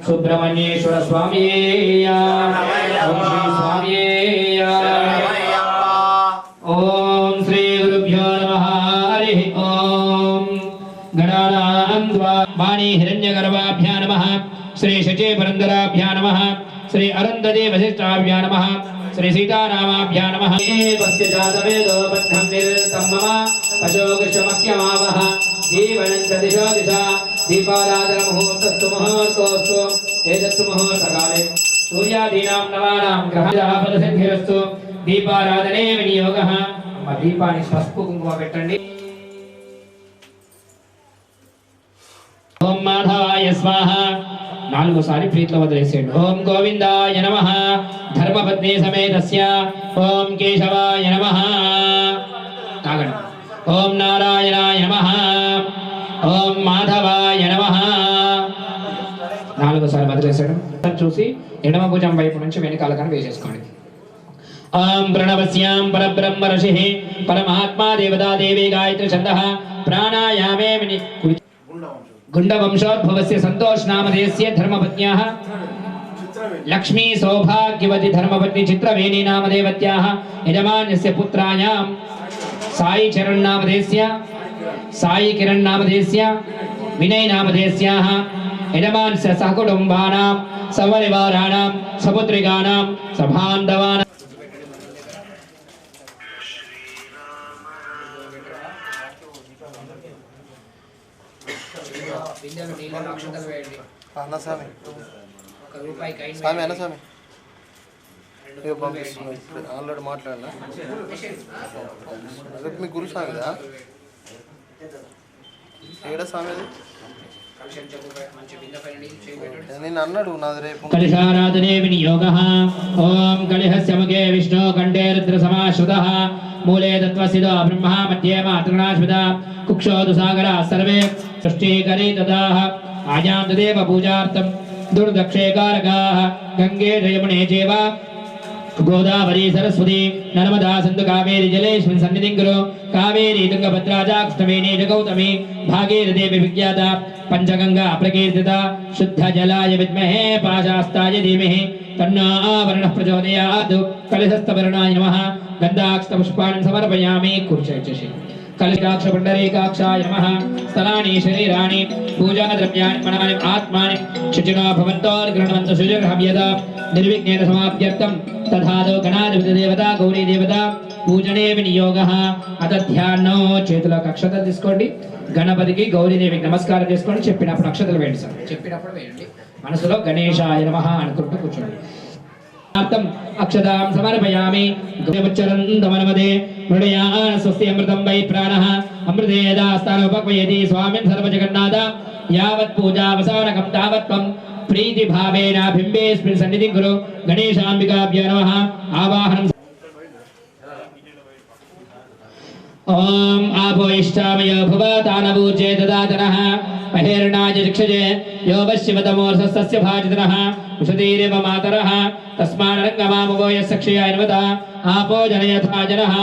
सुब्रह्मण्येश्वर स्वामी ओम श्री गुरुभ्यो नमः हरि ओम गणानान्वाणी हिरण्यगर्भाभ्या नमः श्री शचे पुरंदराभ्या नमः श्री अरुन्धति वसिष्ठाभ्या नमः श्री सीतारामाभ्या नमः पश्य जातवेदो बद्धं निरतं मम पशोगशमख्यमावः जीवनं च दिशो दिशा दीपाराधन मुहूर्तस्तु मुहूर्तोस्तु एतत्तु मुहूर्तकाले सूर्यादीनां नवानां ग्रहाः फलसिद्धिरस्तु दीपाराधने विनियोगः दीपानि पసుపు కుంకుమ పెట్టండి ओम माधवाय स्वाहा नालुगोसारी प्रीतिलो वदिलेसेंడి ओम गोविंदाय नमः धर्मपत्नी समेतस्य ओम केशवाय नमः तागंడి ओम नारायणाय नमः ओम माधवाय नमः నాలుగోసారి వదిలేసాడు చూసి ఎడమ భుజం వైపు నుంచి వెనకాలకన వేసేసుకోండి ओम प्रणवस्यां परब्रह्म ऋषिः परमात्मा देवता देवी गायत्री छन्दः प्राणायामे गुण्डवंशोद्भवस्य संतोष नामधेयस्य धर्मपत्न्याः लक्ष्मी सौभाग्यवती धर्मपत्नी चित्रवेणी नामदेवत्याः यजमान्यस्य पुत्रायां साई चरण नामधेयस्य साई किरण नामधेयस्य विनय नामधेयस्याः यजमानस्य सहकुटुम्बानां सपरिवाराणां सपुत्रिकानां सबान्धवानां బిందెలు నీళ్ళ అక్షతలు వేయండి అన్న స్వామి ₹1 కైన్ స్వామి అన్న స్వామి ఏ పంపిస్తున్నా ఆల్రెడీ మాట్లాడనా అదే మీ గురు స్వామిదా ఏడా స్వామి అది నేను అన్నాడు నాది రేపు కలశారాధనే వినియోగః ఓం కలిహస్య ముఖే విష్ణు కంఠే రుద్ర సమాశ్రుతః మూలే తత్వసిదో బ్రహ్మ మధ్యే మాతృనాశ్విత కుక్షోదు సాగరా సర్వే సృష్టికరే తదాః ఆజాంతదేవ పూజార్థం దుర్దక్షేకారకాః గంగే యమునే చైవ गोदावरी सरस्वती नर्मदा सिंधु कावेरी जलेस्मिन् सन्निधिं कुरु कावेरी तुंगभद्रा च कृष्णवेणी च गौतमी भागीरथी विख्याता पंचगंगा प्रकीर्तिता शुद्ध जलाय विद्महे पाशास्ताय धीमहि तन्नो वर्णः प्रचोदयात् कलशस्थवर्णाय नमः गन्धाक्षपुष्पाणि समर्पयामि कुरुचैचषि कलशाक्ष पुण्डरीकाक्षाय नमः स्थलानि शरीराणि पूजा द्रव्याणि मनानि आत्मानि शुचिनो भवन्तोर्गृह्णवन्तु शुचिर्हव्यता निर्विघ्नेन समाप्त्यर्थं तथादो गणाधिपति देवता गौरी देवता पूजने विनियोगः अत ध्यानो చేతులకు అక్షతలు తీసుకోండి గణపతికి గౌరీదేవికి నమస్కారం చేసుకోండి చెప్పినప్పుడు అక్షతలు వేయండి సార్ చెప్పినప్పుడు వేయండి మనసులో గణేశాయ నమః అనుకుంటూ కూర్చోండి అర్థం అక్షతాం సమర్పయామి గౌరవచ్చరందమనమదే మృడయాన స్వస్తి అమృతం వై ప్రాణః అమృతేదాస్తానోపక్వయతి స్వామిన్ సర్వజగన్నాథ యావత్ పూజావసానకం తావత్వం प्रीति भावेन बिंबेस्मिन् सन्निधिं कुरु गणेशाम्बिकाभ्यो नमः आवाहनं ओम आपो इष्टामयो भव तानवूर्जे ददातनः महेर्णाय चक्षुजे यो वश्यवतमोर्धस्य भाजितनः उषधीरेव मातरः तस्मान्नरङ्गमामवो यस्सक्षयाय नमः आपो जनयथा जनः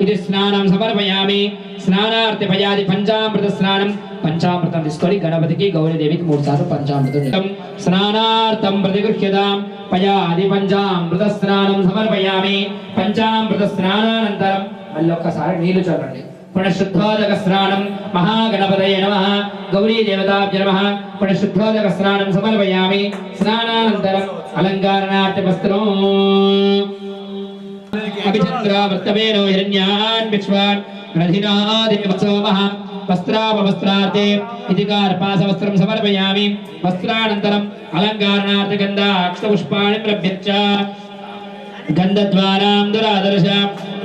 इति स्नानं समर्पयामि स्नानार्थे पयादि पंचामृत स्नानं पंचामृतं తీసుకొని గణపతికి గౌరీదేవికి మూడు సార్లు పంచామృతం స్నానార్థం ప్రతిగృహ్యతాం పయాది పంచామృత స్నానం సమర్పయామి పంచామృత స్నానానంతరం మళ్ళీ ఒక్కసారి నీళ్లు చల్లండి పునఃశుద్ధోదక స్నానం మహాగణపతయే నమః గౌరీ దేవతాభ్యో నమః పునఃశుద్ధోదక స్నానం సమర్పయామి స్నానానంతరం అలంకారణార్థ వస్త్రం అభిచంద్ర వృత్తవేనో హిరణ్యాన్ విశ్వాన్ రధినాదివత్సోమః वस्त्रापवस्त्रार्थे इति कार्पासवस्त्रं समर्पयामि वस्त्रानन्तरम् अलङ्कारणार्थे गन्धाक्षपुष्पाणि प्रभ्यच्च गन्धद्वारां दुरादर्श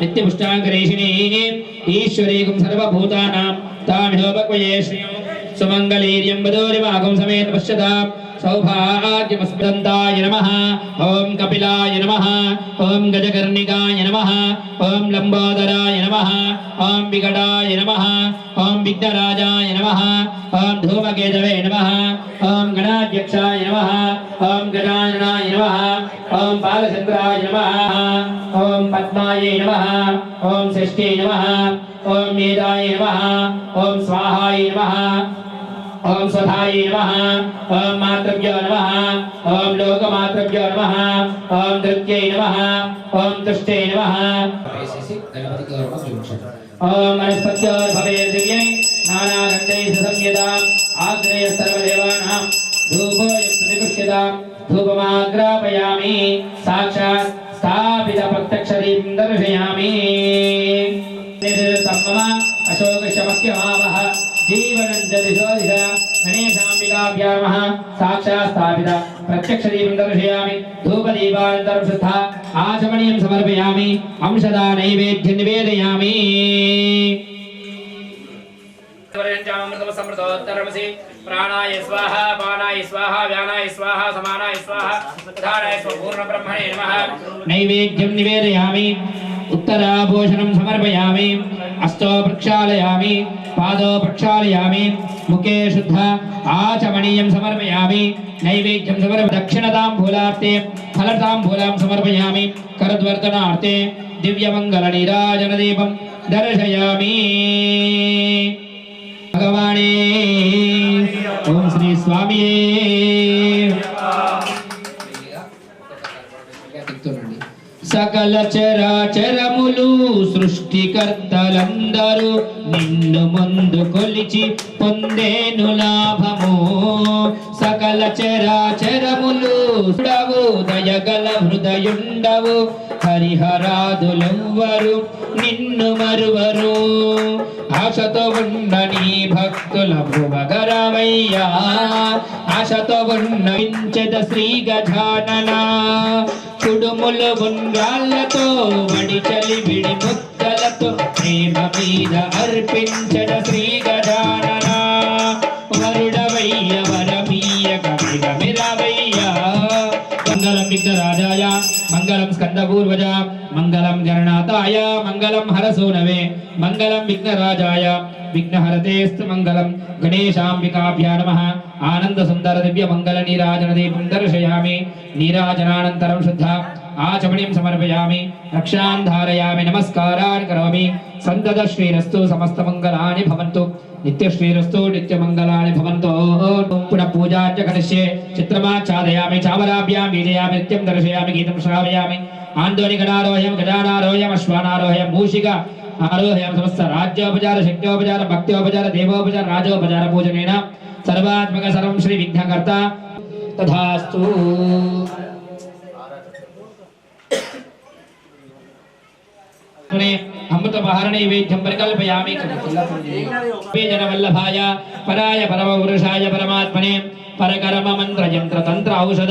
नित्यपुष्टाङ्करेषिणीः ईश्वरीकुं सर्वभूतानां तामिहोपक्वये श्रियं सुमङ्गलीर्यं वधूरिवागं समेत पश्यतां सौभाग्यमस्मृताय नमः ओम कपिलाय नमः ओम गजकर्णिकाय नमः ओम लंबोदराय नमः ओम विकटाय नमः ओम विघ्नराजाय नमः ओम धूमकेतवे नमः ओम गणाध्यक्षाय नमः ओम गजाननाय नमः ओम बालचंद्राय नमः ओम पद्माय नमः ओम षष्ठे नमः ओम मेधाय नमः ओम स्वाहाय नमः ओम स्वधायै नमः ओम मातृभ्यो नमः ओम लोकमातृभ्यो नमः ओम दृत्यै नमः ओम तुष्टे नमः ओम वनस्पत्योर्भवेर्दिव्यै नानागन्धैः सुसंयुताम् आग्नेय सर्वदेवानां धूपोऽयं प्रतिगृह्यताम् धूपमाग्रापयामि साक्षात् स्थापित प्रत्यक्षदीपं दर्शयामि निर्सम्मम अशोकशमख्यमावह जीवनं जतिशोधित गणेशाम्बिकाभ्यां नमः साक्षात् स्थापित प्रत्यक्षदीपं दर्शयामि धूपदीपानन्तरं शुद्धा आचमनीयं समर्पयामि अंशदा नैवेद्यं निवेदयामि प्राणाय स्वाहा पानाय स्वाहा व्यानाय स्वाहा समानाय स्वाहा उदानाय स्वपूर्ण ब्रह्मणे नमः नैवेद्यं निवेदयामि उत्तराभूषणं समर्पयामि हस्तो प्रक्षालयामि पादो प्रक्षालयामि मुखे शुद्ध आचमनीयं समर्पयामि नैवेद्यं समर्प दक्षिणताम्बूलार्थे फलताम्बूलं समर्पयामि करद्वर्तनार्थे दिव्यमङ्गलनीराजनदीपं दर्शयामि भगवाने ओम श्री स्वामी सकल चराचरमुलु सृष्टिकर्तలందరూ నిన్ను ముందు కొలిచి పొందేను లాభము సకల చరాచరములు సుడవు దయగల హృదయుండవు హరిహరాదులెవ్వరు నిన్ను మరువరు ఆశతో ఉన్న నీ భక్తుల భువగరవయ్యా ఆశతో ఉన్నవించద శ్రీ గజానన కుడుముల ఉంగాళ్ళతో వడిచలి విడి ముద్దలతో ప్రేమ మీద అర్పించద శ్రీ గజానన వరుడవయ్య వరమీయ కవిరమిరవయ్య మంగళం విఘ్నరాజాయ మంగళం స్కందపూర్వజ మంగళం గణనాథాయ మంగళం హరసూనవే మంగళం విఘ్నరాజాయ విఘ్నహరతేస్తు మంగళం గణేశాంబికాభ్యా నమః ఆనంద సుందర దివ్య మంగళ నీరాజన దీపం దర్శయామి నీరాజనానంతరం శుద్ధ ఆచమనీయం సమర్పయామి రక్షాన్ ధారయామి నమస్కారాన్ కరోమి సంతత శ్రీరస్తు సమస్త మంగళాని భవంతు నిత్య శ్రీరస్తు నిత్య మంగళాని భవంతు పునః పూజాచ కరిష్యే చిత్రమాచ్ఛాదయామి చామరాభ్యాం వీజయామి నిత్యం దర్శయామి గీతం శ్రావయామి ఆందోళి గణారోహ్యం గజానారోహ్యం అశ్వానారోహ్యం మూషిక ఆరోహ్యం సమస్త రాజ్యోపచార శక్త్యోపచార భక్త్యోపచార దేవోపచార రాజోపచార పూజనేన సర్వాత్మక సర్వం శ్రీ విఘ్నకర్త తథాస్తు अमृतपहार नैवेद्यं परिकल्पयामि जनवल्लभाय पराय परमपुरुषाय परमात्मने परकर्म मंत्र यंत्र तंत्र औषध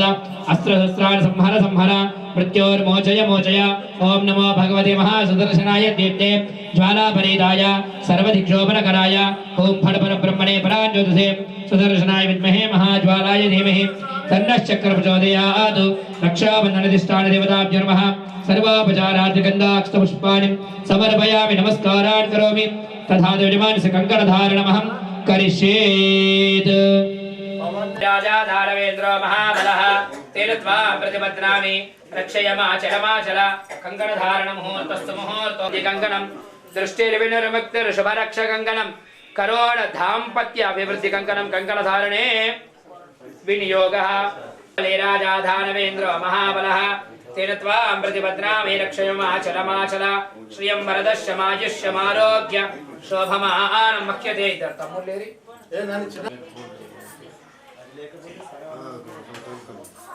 अस्त्र शस्त्राणि संहर संहर मृत्योर्मोचय मोचय ओम नमो भगवते महासुदर्शनाय दीप्ते ज्वालापरीताय सर्वदिक्षोपनकराय ओम फट परब्रह्मणे पराज्योतिषे सुदर्शनाय विद्महे महाज्वालाय धीमहि तन्नः चक्र प्रचोदयात् रक्षाबन्धनधिष्ठान देवताभ्यो नमः सर्वापचारादिगन्धाक्षपुष्पाणि समर्पयामि नमस्कारान् करोमि तथा यजमानस्य कंकणधारणमहं करिष्येत् राजा धारवेन्द्र महाबलः तेन त्वां प्रतिपद्नामि रक्षयमाचलमाचल कंकणधारण मुहूर्तस्तु मुहूर्तो कंकणं दृष्टिर्विनिर्मुक्तिर्शुभरक्ष कंकणं करोण दाम्पत्य अभिवृद्धि कंकणं कंकणधारणे विनियोगः राजा धारवेन्द्र महाबलः तेन त्वां प्रतिपद्नामि रक्षयमाचलमाचल श्रियं वरदश्यमायुष्यमारोग्य शोभमानं मह्यते तमुल्लेरि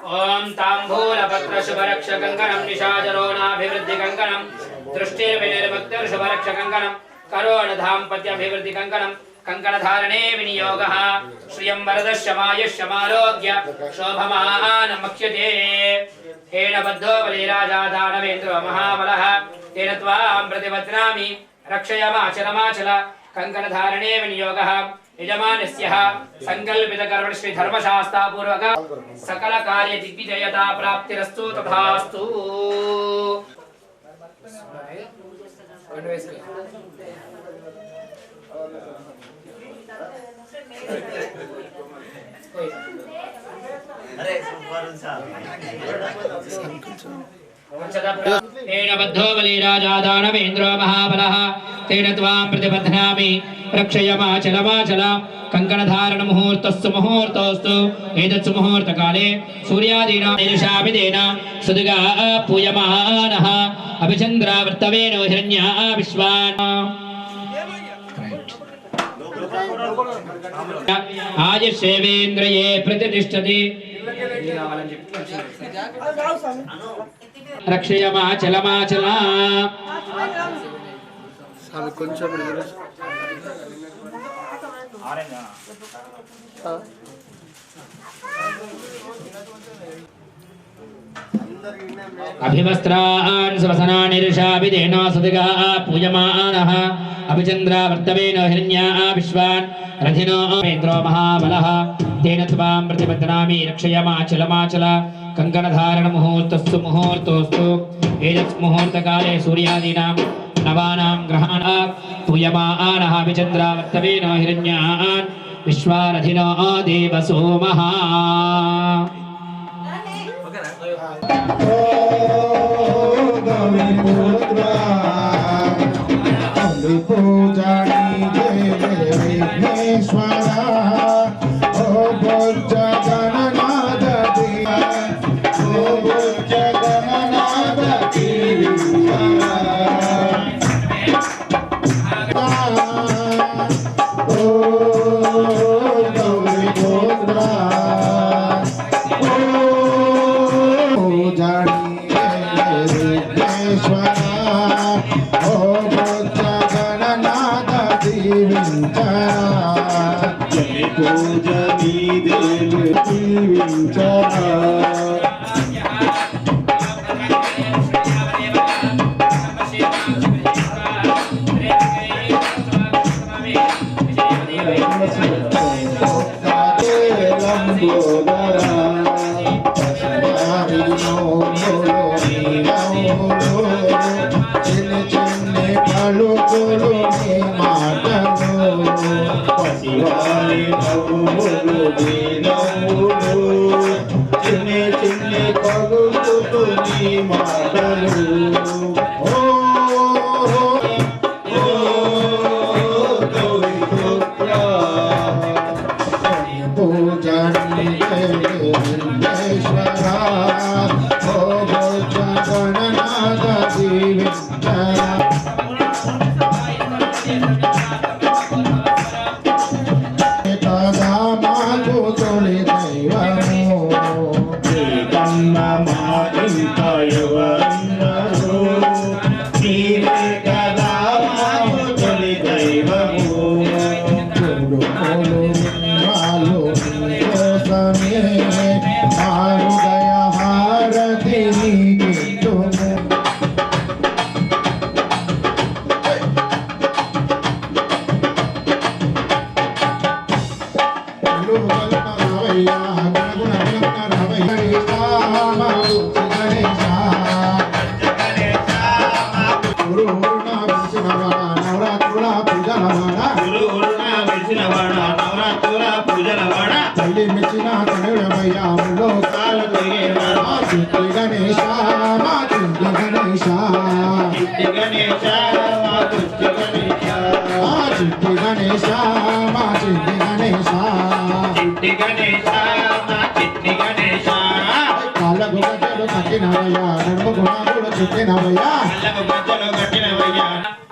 ओम तांबूलपत्र शुभरक्ष कंकणं निशाचरोणाभिवृद्धि कंकणं दृष्टिर्विनिर्मुक्तिर् शुभरक्ष कंकणं करोण दाम्पत्य अभिवृद्धि कंकणं कंकणधारणे विनियोगः श्रियं वरदश्यमायुष्यमारोग्य शोभमानं मह्यते हेण बद्धो बलिराजा दानवेन्द्र महाबलः तेन त्वां प्रतिपद्नामि रक्षयमाचलमाचल कंकणधारणे विनियोगः यजमानस्य संकल्पित कर्म श्री धर्मशास्त्र पूर्वक सकल कार्य दिग्विजयता प्राप्तिरस्तु तथास्तु तेन बद्धो बलिराजा दानवेन्द्रो महाबलः तेन त्वां प्रतिपद्नामि रक्षयमाचलमाचल कंकणधारण मुहूर्तस्तु मुहूर्तोस्तु एतत्सु मुहूर्तकाले सूर्यादीनां निशाभिदेन सुदगा पूयमानः अभिचन्द्रावर्तवेनो हिरण्या विश्वान् आयुष्येवेन्द्रिये प्रतिष्ठति रक्षयमाचलमाचल స్వామి కొంచెం अभिवस्त्रान् स्वसनानिर्षाभिदेनो सुदिगा पूयमानः अभिचन्द्रावर्तवेनो हिरण्या विश्वान् रथिनो इन्द्रो महाबलः तेन त्वां प्रतिपद्नामि रक्षयमाचलमाचल कंकणधारण मुहूर्तस्तु मुहूर्तोस्तु एतत् मुहूर्तकाले सूर्यादीनां नवानां ग्रहाणां पूयमानः अभिचन्द्रावर्तवेनो हिरण्यान् विश्वारथिनो देवसोमः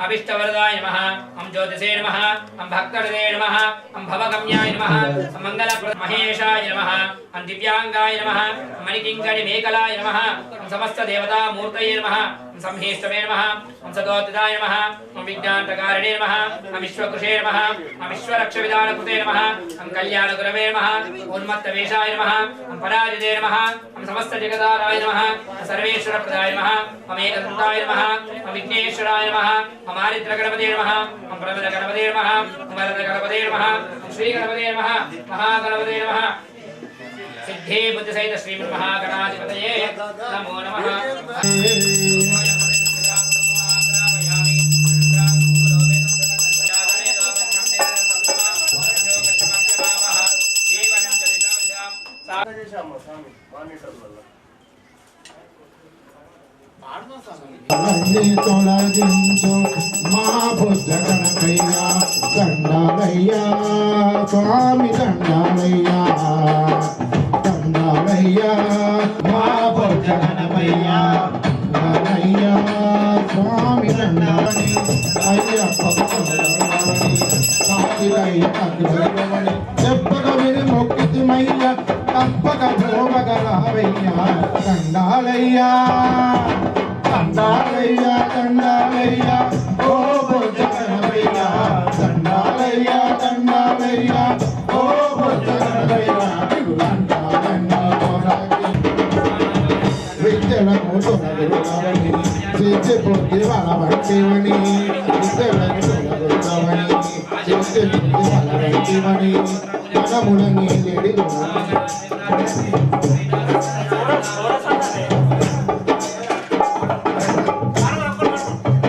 अभिष्टवरदाय नमः हम ज्योतिषे नमः हम भक्तहृदये नमः हम भवगम्याय नमः हम मंगलमहेशाय नमः हम दिव्यांगाय नमः हम मणिकिंकरी मेखलाय नमः हम समस्त देवता मूर्तये नमः हम संहेष्टवे नमः हम सदोदिताय नमः हम विज्ञानकारिणे नमः हम विश्वकृषे नमः हम विश्वरक्षविधानकृते नमः हम कल्याणगुरवे नमः उन्मत्तवेशाय नमः हम पराजिते नमः हम समस्त जगदाराय नमः हम सर्वेश्वरप्रदाय नमः हम एकदन्ताय नमः हम विघ्नेश्वराय नमः हम आरिद्रगणपते नमः हम प्रमदगणपते नमः हम वरदगणपते नमः श्रीगणपते नमः महागणपते नमः सिद्धे बुद्धिसहित श्रीमन्महागणाधिपतये नमो नमः। తొలగించు మా బుద్ధ గణపయ్యా దండాలయ్యా స్వామి దండాలయ్యా దండాలయ్యా మా బుద్ధ గణపయ్యా దండాలయ్యా స్వామి దండాలని అయ్యప్ప చెప్పక విని మొక్కితిమయ్య తప్పక భోగరావయ్యా దండాలయ్యా దండాలయ్యా దండాలయ్యా ఓ బొజ్జ గణపయ్యా దండాలయ్యా దండాలయ్యా ఓ బొజ్జ గణపయ్యా విద్యలకు తొలగుతావని చేర్చిపోతే బలపడితేవని విద్యలకు తొలగుతావని చేర్చిపోతే బలపడితేవని మనములని లేడి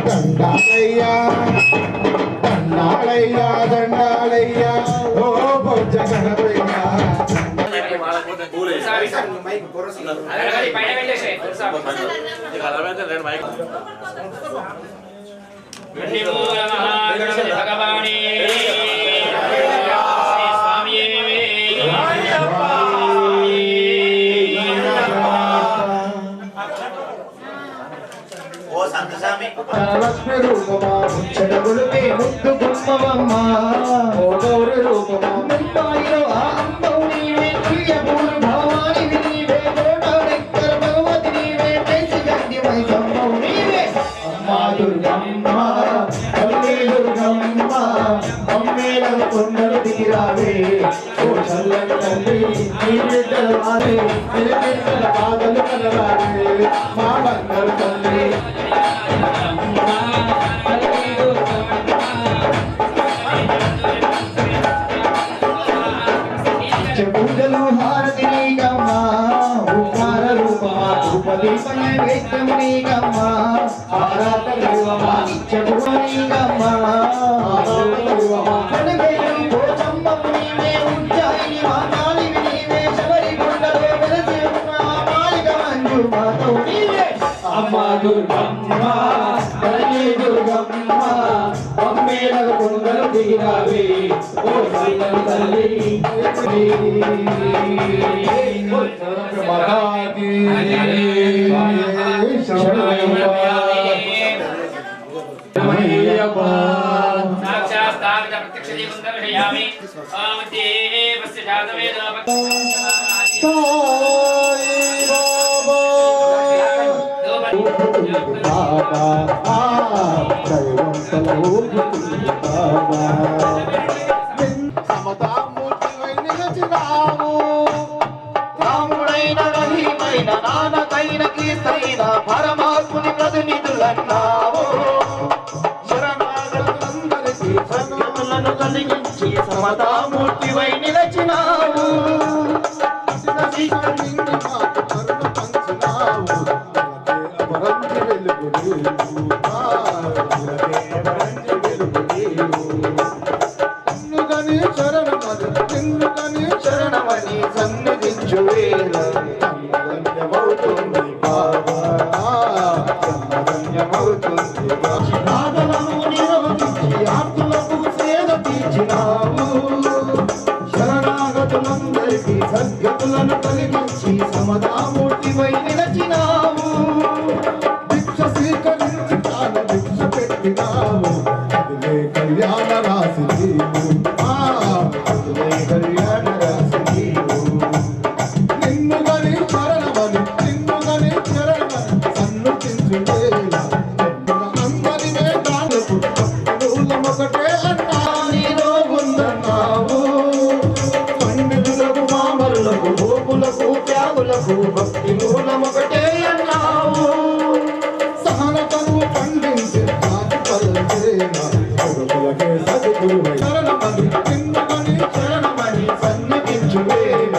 దండాలయ్యా దండాలయ్యా దండాలయ్యా ఓ బొజ్జ గణపయ్యా భగవానీ లక్ష్మి రూపమా చెడగులుపే ముద్దు గుమ్మవమ్మా ఓ గౌరి రూపమా ముంబాయిలో ఆ అందం నీవే ప్రియపూరు భవాని నీవే గోడాలెక్కర భగవతి నీవే దేశి గండి మైసమ్మౌ నీవే అమ్మా దుర్గమ్మ తల్లి దుర్గమ్మ అమ్మేల కొండలు దిగిరావే ఓ చల్లని తల్లి నీ బిడ్డల వారే బిడ్డల బాధలు కలరావే మా బంగారు తల్లి పూజలు హారతి నీకమ్మా ఓంకార రూపమా ధూపదీపన వేద్యం నీకమ్మా ఆరాధ రూపమా నిత్యభువ నీకమ్మా కనవేలం పోచమ్మము నీవే ఉజ్జాయిని మాతాలివి నీవే శబరి కొండలో వెలసి ఉన్న మాలిక మంజు మాతో నీవే అమ్మా దుర్గమ్మ తల్లి దుర్గమ్మ అమ్మేల కొండలు దిగిరావే ఓ చల్లని తల్లి రాముడైన రహీమైన నాన్నకైన కీర్తైన పరమాత్ముని ప్రతినిధులన్నావు శరణాగతులందరికీ సత్యములను కలిగించి సమతామూర్తివై నిలచినావు శరణమని సన్నిధించు వేళ ధన్యమవుతుంది బాబా ధన్యమవుతుంది బాధలను నిరోధించి ఆత్మలకు సేద తీర్చినావు శరణాగతులందరికీ సద్గతులను కలిగించి సమతామూర్తివై నిలచినావు భిక్ష స్వీకరించి తాను భిక్ష పెట్టినావు అదిలే కళ్యాణ రాశి కళ్యాణ రాశి నిన్నుగని చరణమని సన్నుతించు వేళ అందరి వేదాలకు ఒకటే అన్నా నీలో ఉందన్నావు పండితులకు మామరులకు గోపులకు త్యాగులకు భక్తి మూలమొకటే అన్నావు సహనతను పండించి కాదు పల్లెనా సదుగురువై శరణమని నిన్నుగని శరణమని సన్నిధించు వేళ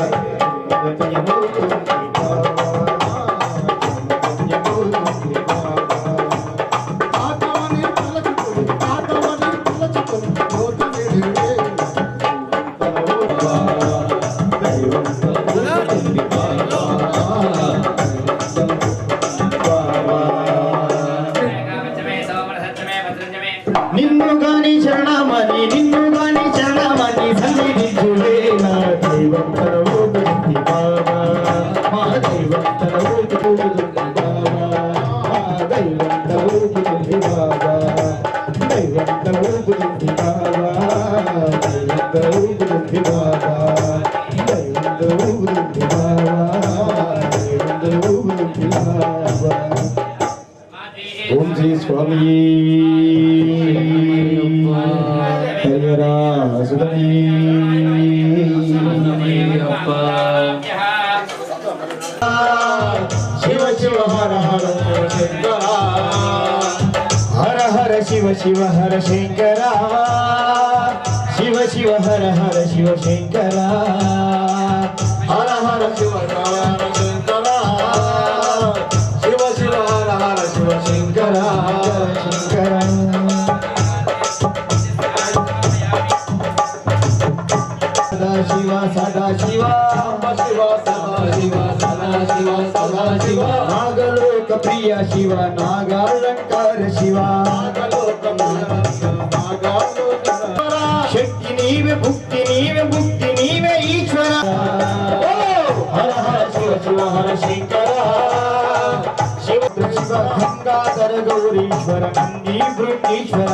ఓం శ్రీ స్వామి హరిరాసుదనే శివ శివ హర హర శంకర హర హర శివ శివ హర శంకర శివ శివ హర హర శివ శంకర హర హర శివ హర శంకర శివ శివ హర హర శివ శంకర శంకర సదా శివ శివ సదా శివ సదా శివ సదా శివ నాగలోక ప్రియ శివ నాగాలంకార శివ శక్తి నీవే భుక్తి నీవే ముక్తి నీవే ఈశ్వర హర హర శివ శివ హర శంకర శివ శివ గంగాధర గౌరీశ్వర నంది బృందీశ్వర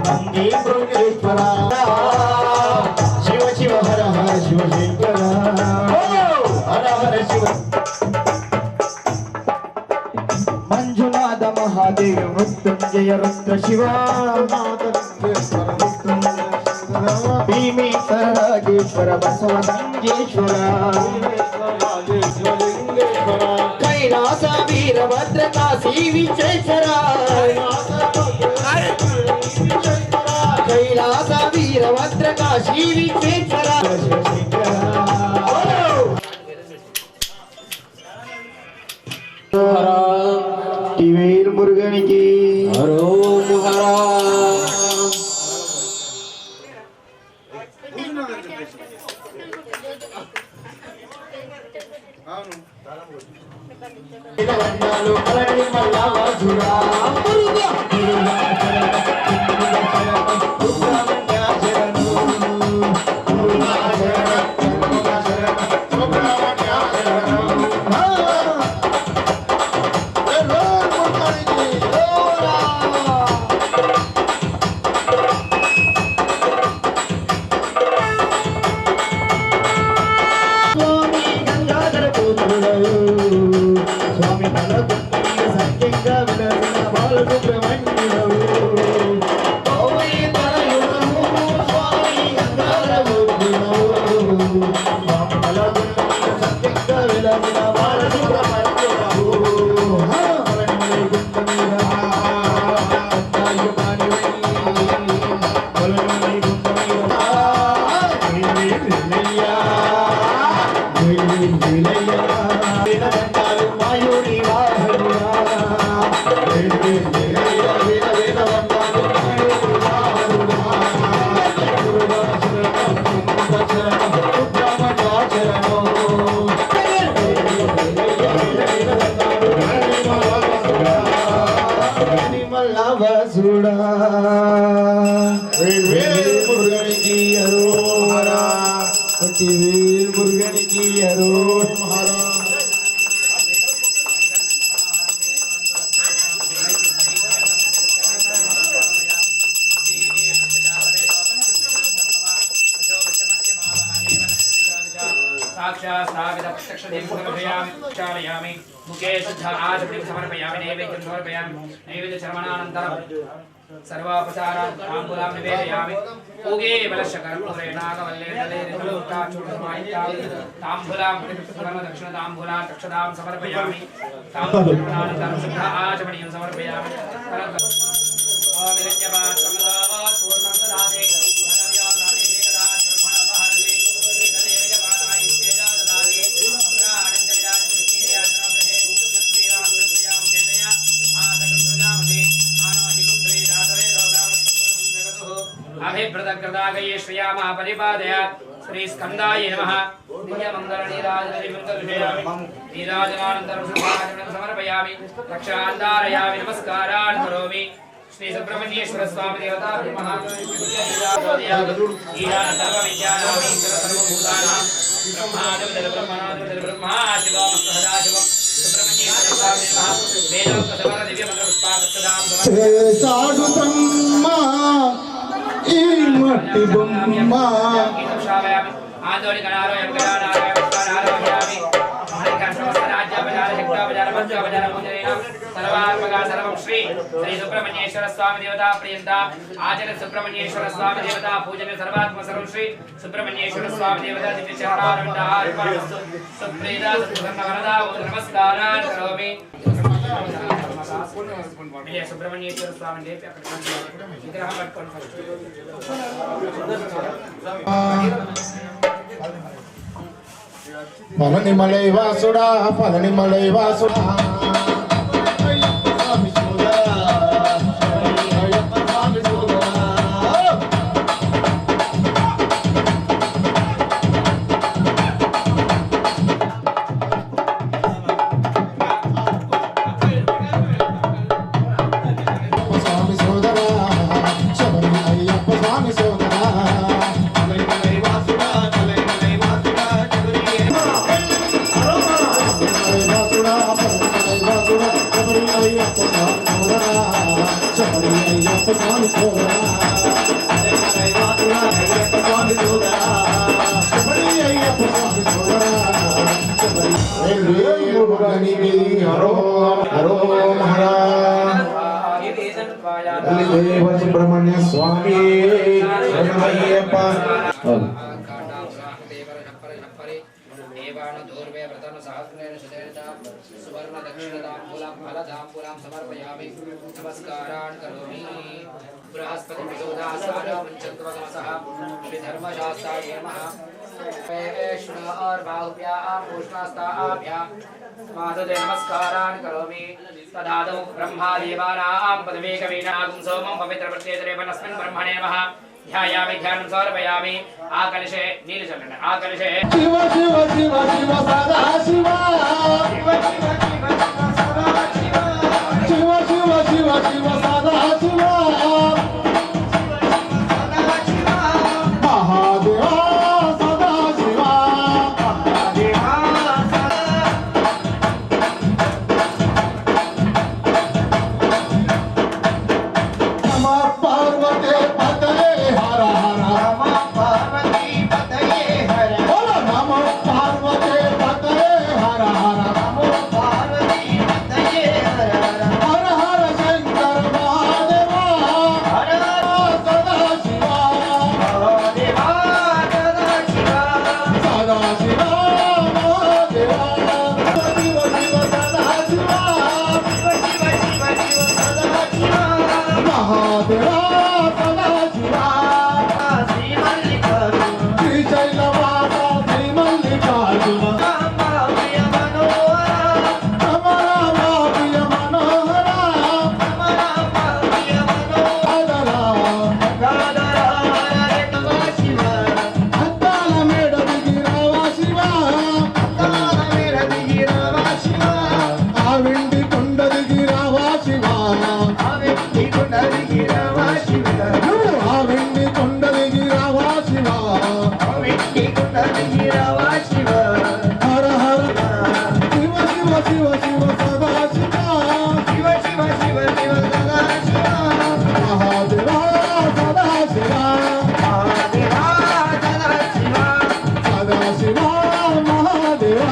నంది బృందీశ్వర శివ శివ హర హర శివ శంకర హర హర శివ మంజునాథ మహాదేవ మృత్యుంజయ రుద్ర శివ భీమేశ్వర రాజేశ్వర బసవ లింగేశ్వర కైలాస వీరభద్ర కాశీ విశ్వేశ్వర కైలాస వీరభద్ర కాశీ విశ్వేశ్వర టివేల్ మురుగనికి వసుడా మురుగనికి అరోహరా మురుగనికి అరోహరా चालयामि मुखे शुद्ध आचमनीं समर्पयामि नैवेद्यं समर्पयामि नैवेद्य चर्मणानन्तरं सर्वोपचारान् ताम्बूलं निवेदयामि ओगे बलशकर्पूरे नागवल्ले ताम्बूलं दक्षिणताम्बूलान् दक्षतां समर्पयामि ताम्बूलानन्तरं शुद्ध आचमनीं समर्पयामि अभिप्रदकृतागये श्रियामः परिपादयात् श्री स्कन्दाय नमः दिव्यमङ्गल नीराजनानन्तरं समर्पयामि रक्षान्धारयामि नमस्कारान् करोमि श्री सुब्रह्मण्येश्वर स्वामी देवता महादेव బ్రహ్మాదేవ బ్రహ్మాదేవ బ్రహ్మా శివం సదాశివం సుబ్రహ్మణ్యేశ్వర స్వామి నమః వేదోక్త సవర దివ్య మంత్ర పుష్పాదత్తదాం చేశాడు బ్రహ్మ ఈ మట్టి బొమ్మ ఆందోళన గణారో ఎంగడానారో ఎంగడానారో యామి सर्वं श्री श्री सुब्रह्मण्येश्वर स्वामी देवता प्रियंता आचरण सुब्रह्मण्येश्वर स्वामी देवता पूजन सर्वात्म सर्व श्री सुब्रह्मण्येश्वर स्वामी देवता दिव्य चरणारविंदार्पणमस्तु सुप्रीता सुप्रसन्नवरदा नमस्कारान् करोमि विजय सुब्रह्मण्येश्वर स्वामी देवता विग्रह पट्टुकोंडि పళని మలై వాసుడా పళని మలై వాసుడా స్వామి సోదరా శబరి అయ్యప్ప స్వామి సోదరా సుబ్రహ్మణ్య స్వామి అయ్యప్ప देवानुदूर्वे व्रतं सहस्रेण शतेन सुवर्ण दक्षिणताम्बूलं फलताम्बूलं समर्पयामि नमस्कारान् करोमि बृहस्पति विरोधासानो मञ्चत्वगमसः श्री धर्मशास्त्राय नमः वैष्णव और बाहुभ्याम् पूष्णास्ताभ्यां माधुते नमस्कारान् करोमि तदादौ ब्रह्मादेवानां पदवीकवीनागुं सोमं पवित्रप्रत्येतरेवनस्मिन् ब्रह्मणे नमः ध्यायामि ध्यानं समर्पयामि आकलशे नीलचंद्रन आकलशे शिव शिव शिव शिव सदा शिव शिव शिव शिव शिव सदा शिव महादेवा सदा शिव नमः पार्वती पतये हर हर नमः पार्वती पतये हर बोलो नमः पार्वती पतये हर हर नमः पार्वती पतये हर हर हर हर शंकर महादेवा हर हर सदा शिवा महादेवा सदा शिवा सदा शिवा महादेवा शिव शिव सदा शिवा शिव शिव शिव शिव सदा शिवा महादेवा सदा शिवा శ్రీశైలవాస శ్రీ మల్లికార్జున రామ ప్రియ మనోహర అద్దాల మేడ దిగి రావా శివ ఆ వెండి కొండ దిగి రావా శివ నువ్వు ఆ వెండి కొండ దిగి రావా శివ హర హర శివ శివ శివ శివ సదా శివ మహాదేవా సదా శివ సదా శివ మహాదేవా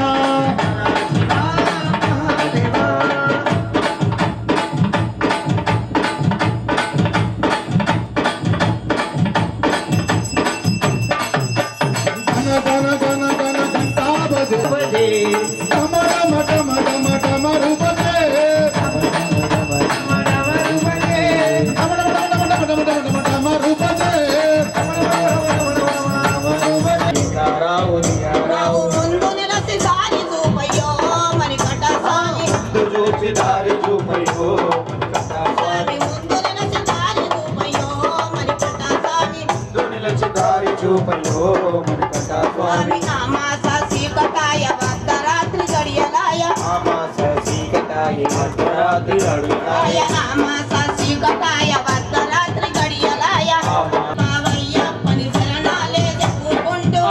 గణ గణ గణ గణ ఘంటా బజే డమ డమ డమ డమ డమ రూపదే డమ డమ డమ డమ డమ డమ రూపదే రావు ముందు నిలసి దారి చూపయ్యో మణికంఠ స్వామి స్వామి ముందు నిలసి దారి చూపయ్యో మణికంఠ స్వామి స్వామి అమాస సీకటాయ వద్దరాత్రి గడియలాయ అమాస సీకటాయ వద్దరాత్రి గడియలాయ మావయ్యప్పని శరణాలే చెప్పుకుంటూ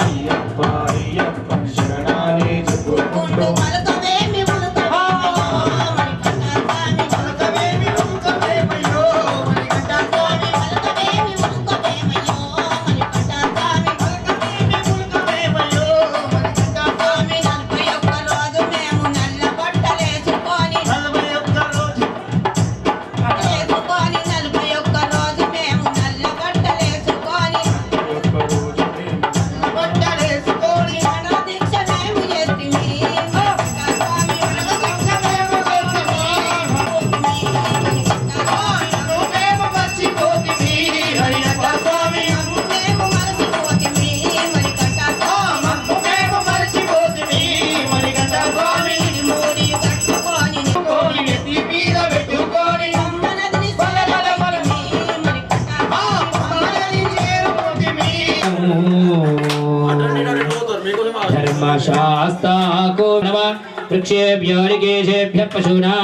शास्ताको नमः वृक्षेभ्यो ऋकेशेभ्यः पशूनां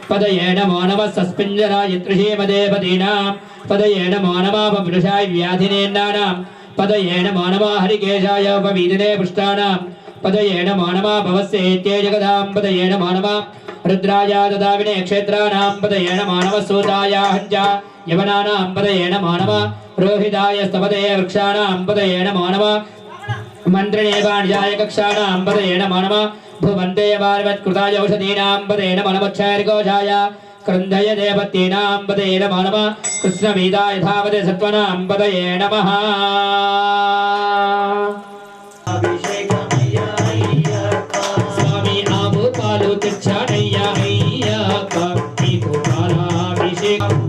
पदये नमो नमः सस्मिञ्जराय त्रिषीमदेवतीनां पदये नमो नमः पपुरुषाय व्याधिनेन्नानां पदये नमो नमः हरिकेशाय उपवीदिने पुष्टानां पदये नमो नमः भवस्येत्ये जगदां पदये नमो नमः रुद्राय ददाविने क्षेत्राणां पदये नमो नमः सूताय हञ्च यवनानां पदये नमो नमः रोहिताय स्तपदे वृक्षाणां पदये नमो नमः मन्त्रिणे वाण्याय कक्षाणां पदये नमो नमः भुवन्ते वार्वत्कृताय औषधीनां पदये नमो नमः क्षैर्घोषाय क्रन्दय देवतीनां पदये नमो नमः कृष्णवीदाय धावते सत्त्वनां पदये नमः स्वामी आबु पालु तिच्छानय्या अय्यप्प नीकु पालाभिषेकं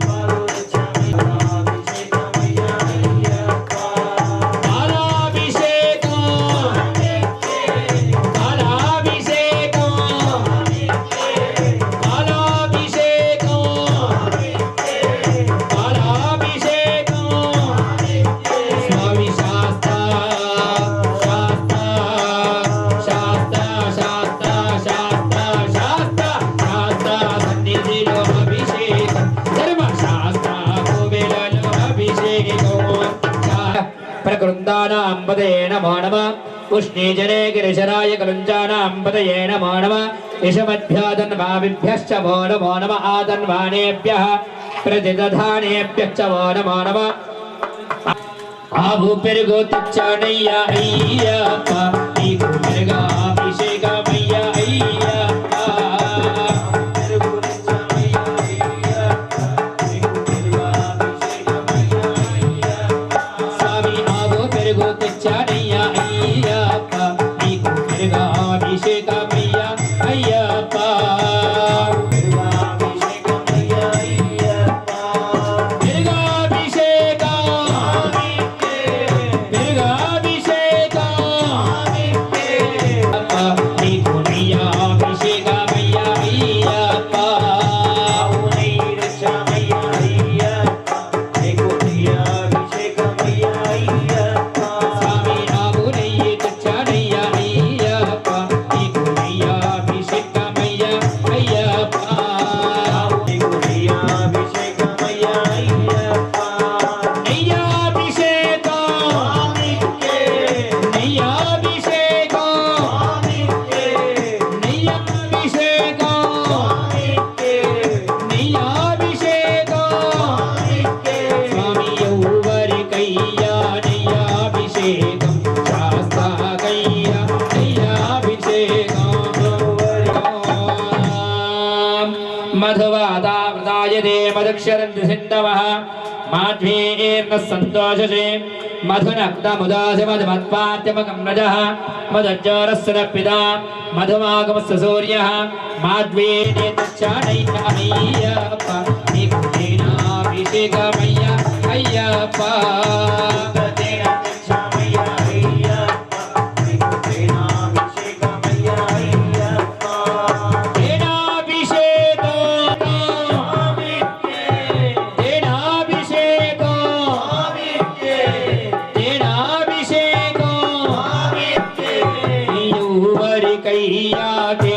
प्रकृन्दानां पदये नमो नमः उष्णीजने गिरिशराय कलुञ्जानां पदये नमो नमः इषमभ्यादन्वाभिभ्यश्च वो नमो नमः आदन्वानेभ्यः प्रतिदधानेभ्यश्च वो नमो नमः आभूपिर्गोतिच्चानय्या अय्यप्प नीकु मिर्गाभिषेकमय्या अय्यप्प मधुक्षरन्तिसिन्धवः माध्वीर्नः सन्तोषसे मधुनक्तमुदासि मधुमत्पात्यमकं रजः मदज्जोरस्य न पिता मधुमागमस्य सूर्यः माध्वीर्नेतच्छानय्या अय्यप्प नीकुलेनाभिषेकमय्या अय्यप्प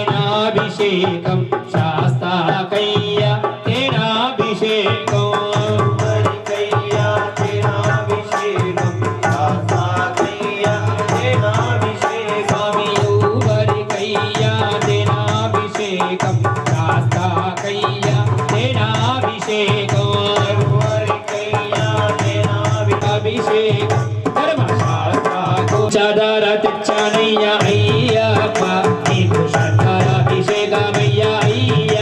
तेनाभिषेकं शास्ता कैया तेनाभिषेकं कैया तेनाभिषेकं शास्ता कैया तेनाभिषेकं स्वामी ऊवरि कैया तेनाभिषेकं शास्ता कैया तेनाभिषेकं ऊवरि कैया तेनाभिषेकं धर्मशास्त्रा को चदरतिच्चानय्या अय्यप्प नीकु शर्कराभिषेकमय्या अय्यप्प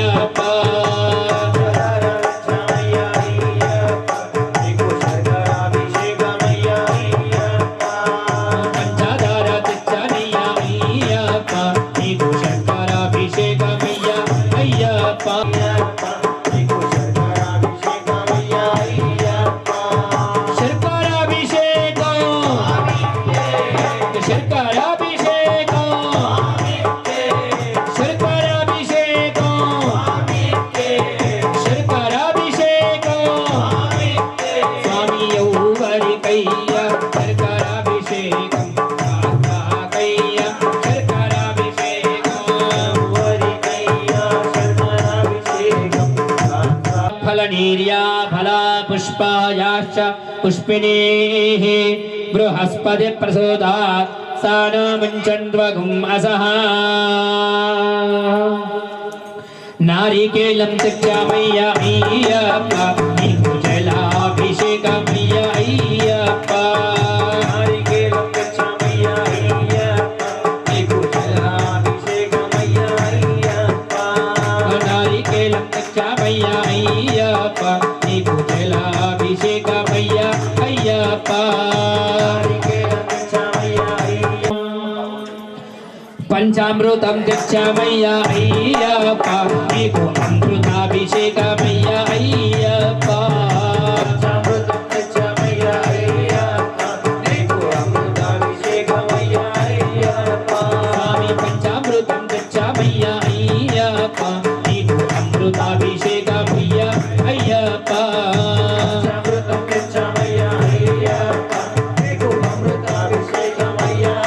फलनीर्या फला पुष्पायाश्च पुष्पिणीः बृहस्पति प्रसूतात् सा नो मुञ्चन्द्वगुम् असः नारिकेलं त्यक्ष्यामय्य अय्यप्प जलाभिषेकमय्य अय्यप्प नारिकेलं त्यक्ष्यामय्य अय्यप्प जलाभिषेकमय्य अय्यप्प नारिकेलं त्यक्ष्यामय्य अय्यप्प जलाभिषेकमय्य अय्यप्प पंचामृतं त्यक्ष्यामय्य अय्यप्प एको अमृताभिषेकमय्य अय्यप्प पंचामृतं त्यक्ष्यामय्य अय्यप्प एको अमृताभिषेकमय्य अय्यप्प स्वामी पंचामृतं त्यक्ष्यामय्य अय्यप्प एको अमृताभिषेकमय्य अय्यप्प पंचामृतं त्यक्ष्यामय्य अय्यप्प एको अमृताभिषेकमय्य अय्यप्प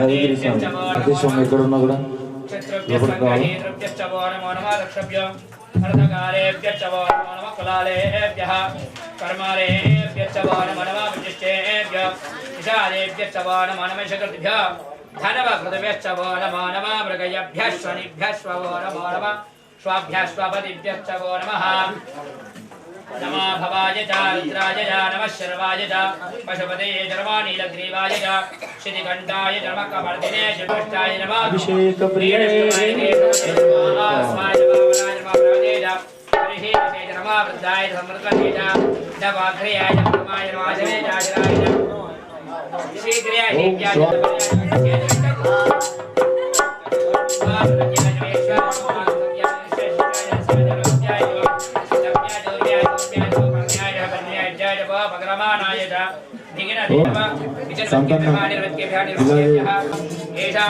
అదేశం ఎక్కడ ఉన్నా కూడా नमः भवाय च रुद्राय च नमः शर्वाय च पशुपतये जर्वाणीलग्रीवाय च श्रीकण्ठाय च नमः कपर्दिने चतुष्टाय नमः अभिषेक प्रिय स्वाय भवाय नमः प्रवदे च परिहेते च नमः वृद्धाय समृद्धये च नवाग्रयाय च परमाय वाचने च आचराय च शीघ्रयाय देव्याय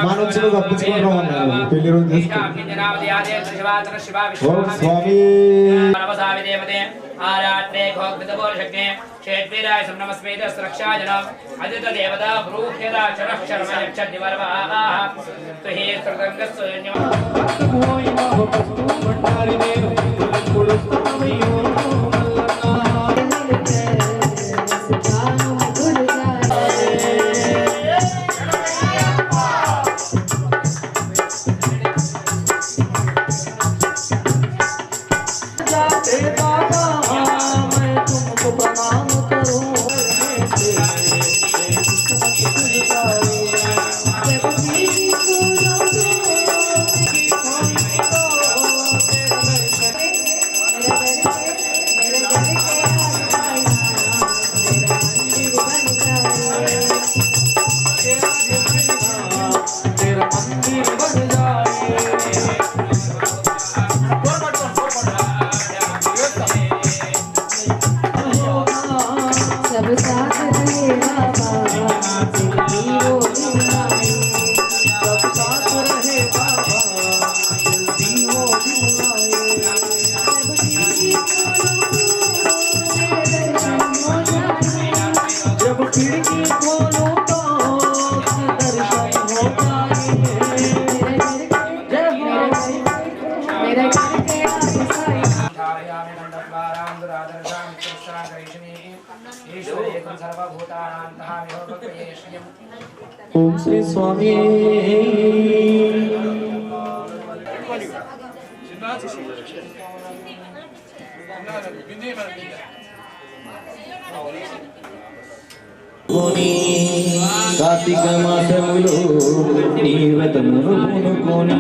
మానవులు తప్పించుకోవడం పెళ్లి రోజు స్వామి आरात्रे घोग्रतपोषज्ञे क्षेत्रीराय समनमस्मेत सुरक्षाजनम् अदित देवता ब्रूह्यदा शरक्षरम यक्षति वर्वाः तुहि सब साथ दे बाबा ఓం శ్రీ స్వామి కార్తీక మాసములో నీ వ్రతమును పూనుకొని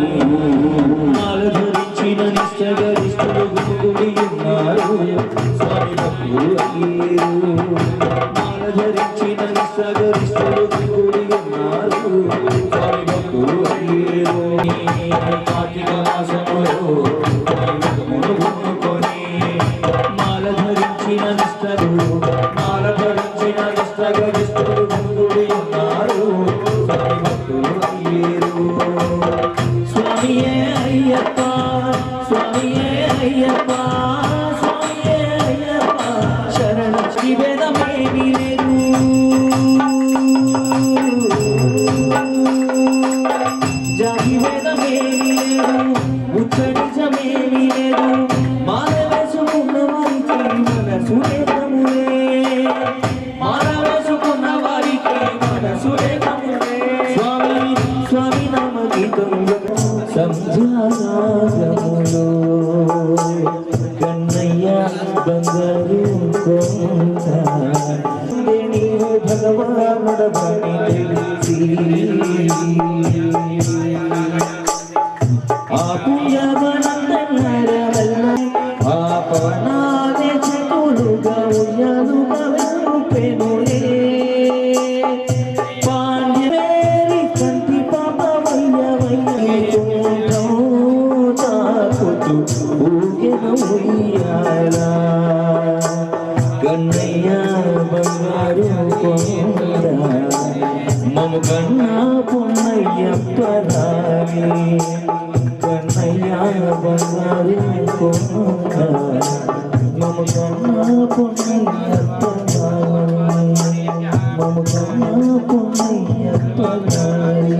మాల ధరించిన నిష్టగరిష్ఠులు గుడి ఉన్నారు స్వామి భక్తులు అయ్యేరు మాల ధరించిన నిష్టగరిష్ఠులు గుడి ఉన్నారు స్వామి భక్తులు అయ్యేరు కార్తీక మాసములో నీ వ్రతమును పూనుకొని మాల ధరించిన నిష్టలు మాల ధరించిన నిష్టగరిష్ఠులు గుడి ఉన్నారు స్వామి భక్తులు అయ్యేరు స్వామియే అయ్యప్ప స్వామియే అయ్యప్ప స్వామియే అయ్యప్ప శరణ శ్రీవేదమేమీ లేదు జాతి వేదమేమీ లేదు ఉచ్చనిజమేమీ లేదు మాల వేసుకున్న వారికి మనసు లేదములే మాల వేసుకున్న వారికి మనసు లేదములే స్వామి స్వామి నామ గీతం సంధ్యారాగములో కన్నయ్య బంగారు కొంత నీవు భగవానుడవని తెలిసి ఆ పుణ్యవనందనరవల్ల ఆ పవనాదే చెతులుగా ఉయ్యాలుగా వెనుపెనులే పాండ్యవేరి కంటి పాప వయ్యవయ్యకుంటూ తాకుతూ ఊగెన ఉయ్యాల కన్నయ్య బంగారు కొండ మము కన్నా పొన్నయ్యప్ప రాని కన్నయ్య బంగారు కొండ మము కన్నా పొన్నయ్యప్ప రాని మము కన్నా పొన్నయ్యప్ప రాని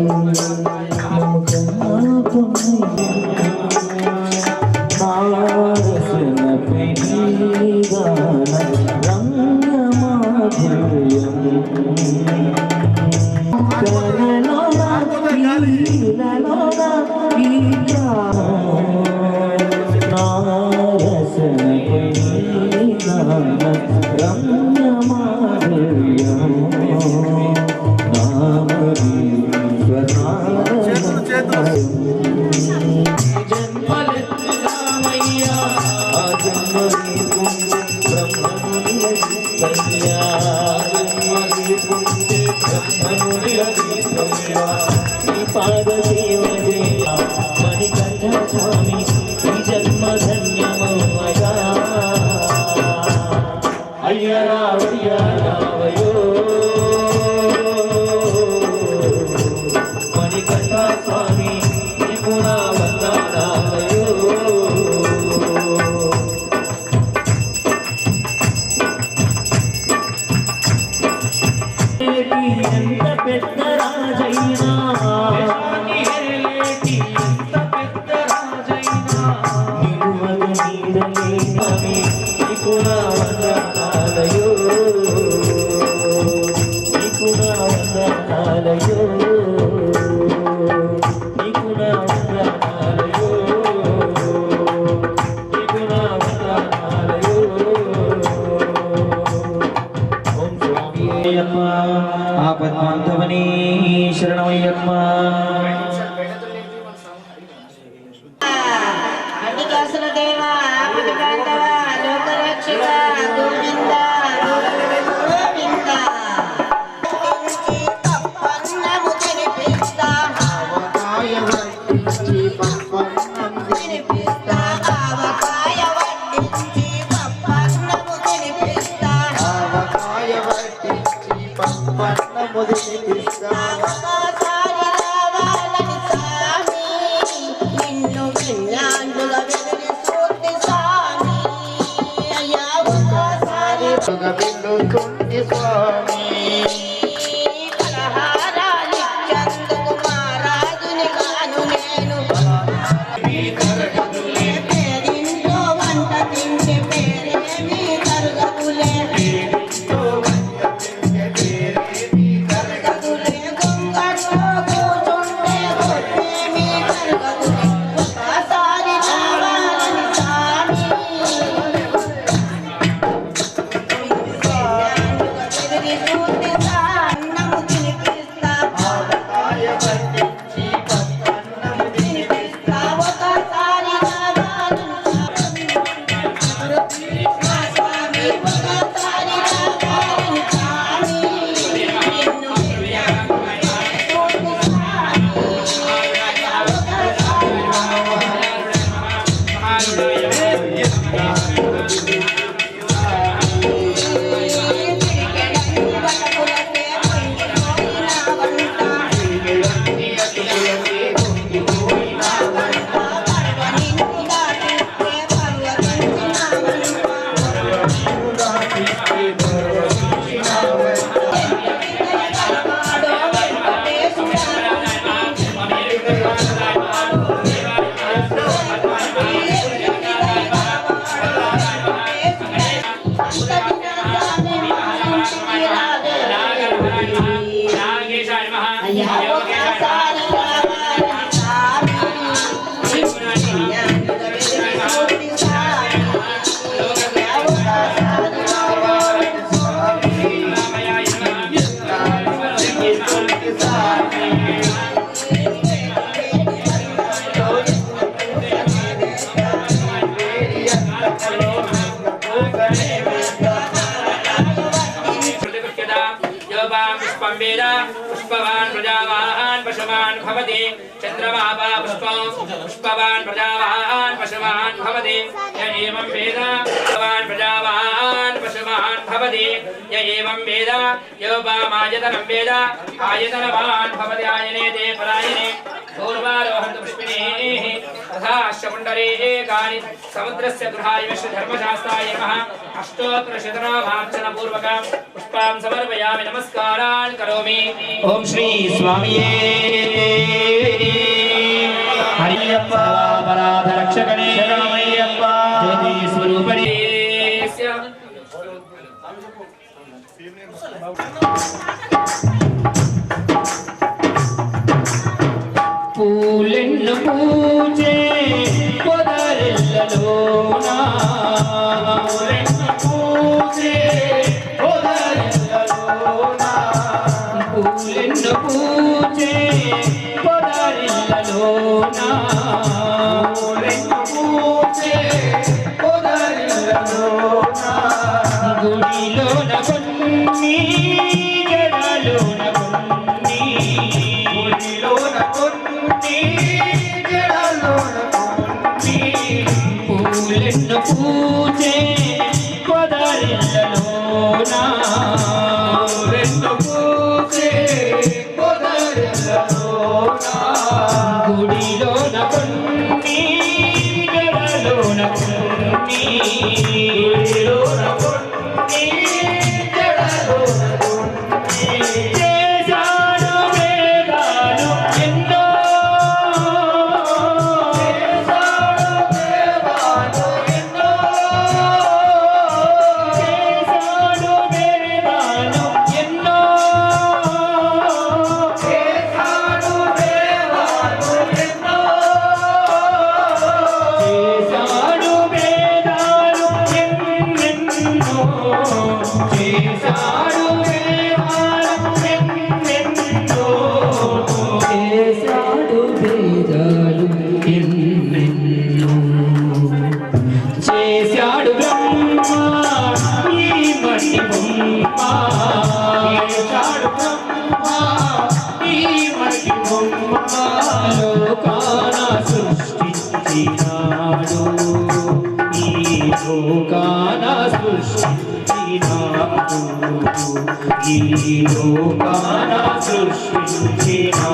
మము కన్నా పొన్నయ్యప్ప మారసిన పెరిగాన రంగమాధుర్యం కనలోన ఈలలోన ఈగా నారసిన పెరిగాన రంగమాధుర్యం నామీశ్వరాయ జన్మలెత్తుదామయ్యా ఆ జన్మని బ్రహ్మముని రచిస్తయ్యా జన్మని బ్రహ్మముని రచిస్తయ్యా నీ పాద సేవ చేయ మణికంఠ స్వామి ఈ జన్మ ధన్యమయ్యా అయ్య రావయ్యో మణికంఠ స్వామి నీకు నా వందనాలయో ఎంత పెద్ద రాజైనా ఎంత పెద్ద రాజైనా నిలువగ నీడలేనని నీకు నా వందనాలయో నీకు నా వందనాలయో నీకు నా వందనాలయో నీకు నా వందనాలయో ఓం స్వామి అయ్యప్ప ఆపద్బాంధవని శరణమయ్యప్ప అధికాసుల దేవ ఆపద బాంధవ లోకరక్షక గోవింద గోవింద పప్పన్నము తినిపిస్తా తినిపిస్తా ఆవకాయ వడ్డించి పప్పన్నము తినిపిస్తా ఒకసారి రావాలని స్వామి నిన్ను విన్నాండుగా వెలిగి చూసి స్వామి అయ్యా ఒకసారి పలహారాలిచ్చేందుకు మహారాజుని గాను నేను పేరింట్లో వంట తింటే పేరేమీ తరగదులే योपां पुष्पं वेद पुष्पवान् प्रजावान् पशुमान् भवति चन्द्रमापा पुष्पं पुष्पवान् प्रजावान् पशुमान् भवति य एवं वेद पुष्पवान् प्रजावान् पशुमान् भवति य एवं वेद योपामायतनं वेद आयतनवान् भवति आयने ते परायणे पूर्वारोहन्तु पुष्पिणीः तथा कुण्डलीकानि समुद्रस्य गृहाय धर्मशास्त्राय नमः अष्टोत्तरशतनामार्चनपूर्वकं पुष्पां समर्पयामि नमस्कारान् करोमि ॐ श्री स्वामिये हरियप्प अपराध रक्षकणे शरणमय्यप्प ज्योति स्वरूपणे పూలెన్ను పూజే పొదరిల్లలోనా పూలెన్ను పూజే పొదరిల్లలోనా పూలెన్ను పూజే పొదరిల్లలోనా పూలెన్ను పూజే పొదరిల్లలోనా గుడిలోన కొన్ని జడలోన కొన్ని గుడిలోన కొన్ని పూలెన్ను పూజే పొదరిల్లలోనా పూలెన్ను పూజే పొదరిల్లలోనా గుడిలోన కొన్ని జడలోన కొన్ని గుడిలోన కొన్ని జడలోన కొన్ని చేశాడు వేదాలు ఎన్నో చేశాడు బ్రహ్మ ఈ మట్టి బొమ్మ చేశాడు బ్రహ్మ ఈ మట్టి బొమ్మ లోకాన సృష్టించినాడు ఈ లోకాన సృష్టించినాడు ఈ లోకాన సృష్టించినాడు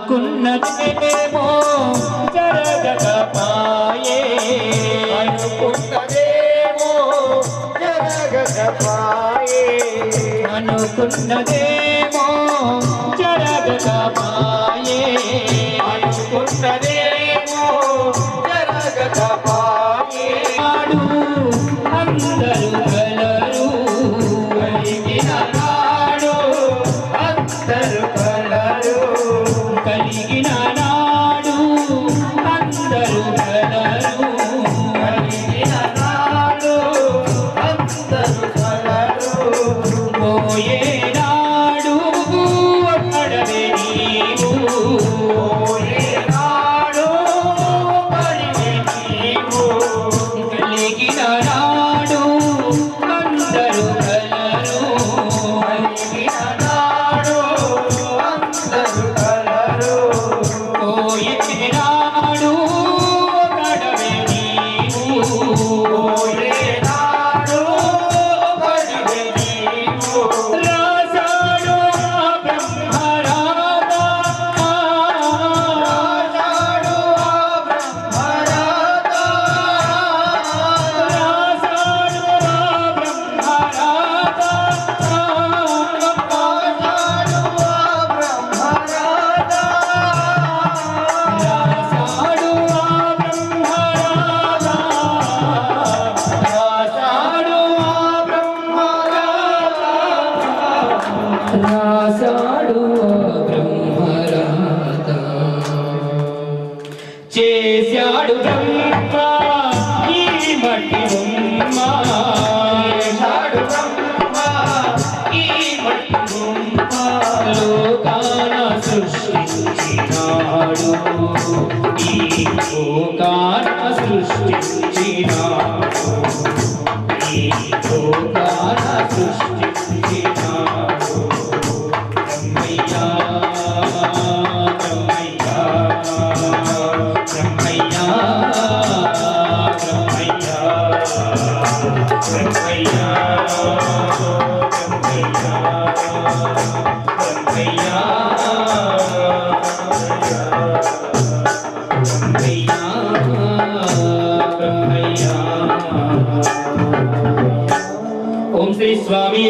అనుకున్నదేమో జరగకపాయే అనుకున్నదేమో జరగకపాయే అనుకున్నదేమో జరగకపాయే అనుకున్నదేమో జరగకపాయే నాడు అందరూ కలరు కలిగిన నాడు అందరూ కలరు కలిగిన నాడు అందరూ కలరు కలిగిన నాడు అందరూ కలరు పోయే నాడు ఒక్కడవే నీవు పోయే నాడు ఒక్కడవే నీవు కలిగిన నాడు అందరూ కలరు కలిగిన నాడు అందరూ కలరు పోయే నాడు ఒక్కడవే నీవు పోయే నాడు ఒక్కడవే నీవు రాసాడు బ్రహ్మరాధా రాసాడు బ్రహ్మరాధా రాసాడు బ్రహ్మరాధా చేశాడు బ్రహ్మ ఈ మట్టి బొమ్మ చేశాడు బ్రహ్మ ఈ మట్టి బొమ్మ లోకాన సృష్టించినాడు ఈ లోకాన సృష్టించినాడు ఈ లోకాన సృష్టించినాడు బ్రహ్మయ్యా బ్రహ్మయ్యా బ్రహ్మయ్యా బ్రహ్మయ్యా బ్రహ్మయ్యా ఓం శ్రీ స్వామి